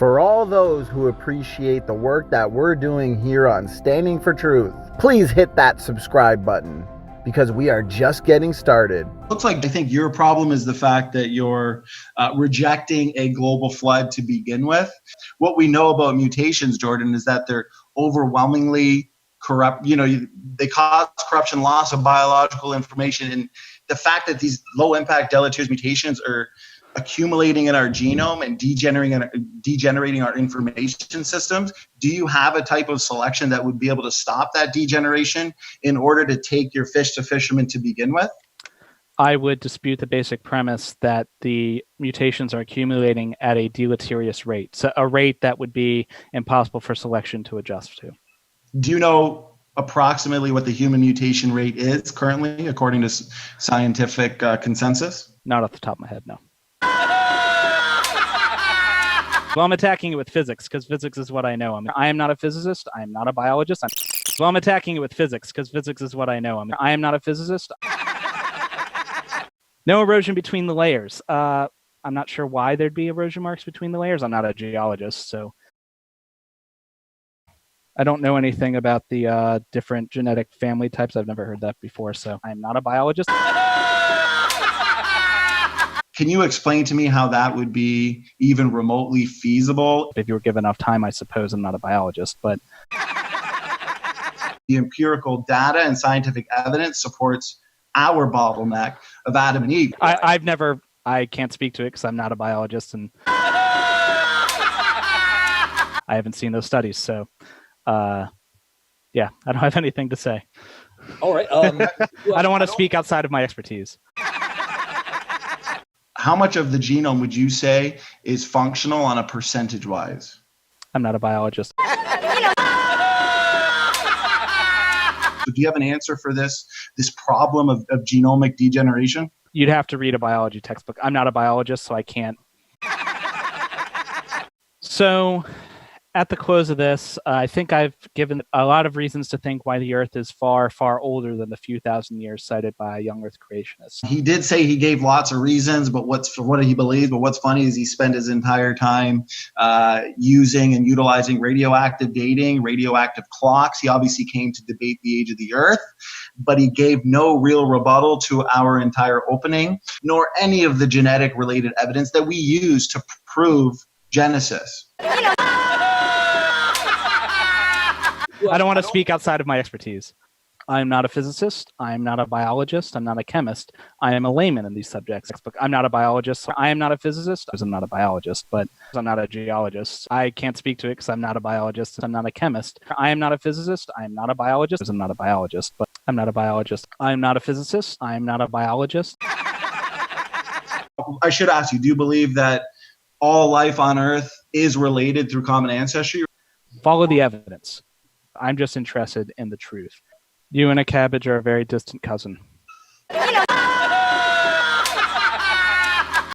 For all those who appreciate the work that we're doing here on Standing for Truth, please hit that subscribe button because we are just getting started. Looks like I think your problem is the fact that you're rejecting a global flood to begin with. What we know about mutations, Jordan, is that they're overwhelmingly corrupt. They cause corruption, loss of biological information, and the fact that these low-impact deleterious mutations are accumulating in our genome and degenerating our information systems. Do you have a type of selection that would be able to stop that degeneration in order to take your fish to fishermen to begin with? I would dispute the basic premise that the mutations are accumulating at a deleterious rate, so a rate that would be impossible for selection to adjust to. Do you know approximately what the human mutation rate is currently, according to scientific consensus? Not off the top of my head, no. Well, I'm attacking it with physics because physics is what I know. I am not a physicist. I am not a biologist. I'm attacking it with physics because physics is what I know. I am not a physicist. No erosion between the layers. I'm not sure why there'd be erosion marks between the layers. I'm not a geologist, so I don't know anything about the different genetic family types. I've never heard that before, so I'm not a biologist. Can you explain to me how that would be even remotely feasible? If you were given enough time, I suppose. I'm not a biologist, but the empirical data and scientific evidence supports our bottleneck of Adam and Eve. I can't speak to it because I'm not a biologist and I haven't seen those studies. So, I don't have anything to say. All right. I don't want to speak outside of my expertise. How much of the genome would you say is functional on a percentage wise? I'm not a biologist. Do you have an answer for this problem of genomic degeneration? You'd have to read a biology textbook. I'm not a biologist, so I can't. So at the close of this, I think I've given a lot of reasons to think why the Earth is far, far older than the few thousand years cited by young Earth creationists. He did say he gave lots of reasons, but what he believes. But what's funny is he spent his entire time using and utilizing radioactive dating, radioactive clocks. He obviously came to debate the age of the Earth, but he gave no real rebuttal to our entire opening, nor any of the genetic related evidence that we use to prove Genesis. I don't want to speak outside of my expertise. I'm not a physicist. I'm not a biologist. I'm not a chemist. I am a layman in these subjects. I'm not a biologist. I am not a physicist. I'm not a biologist, but I'm not a geologist. I can't speak to it because I'm not a biologist. I'm not a chemist. I am not a physicist. I'm not a biologist. I'm not a biologist, but I'm not a biologist. I'm not a physicist. I'm not a biologist. I should ask you, do you believe that all life on Earth is related through common ancestry? Follow the evidence. I'm just interested in the truth. You and a cabbage are a very distant cousin.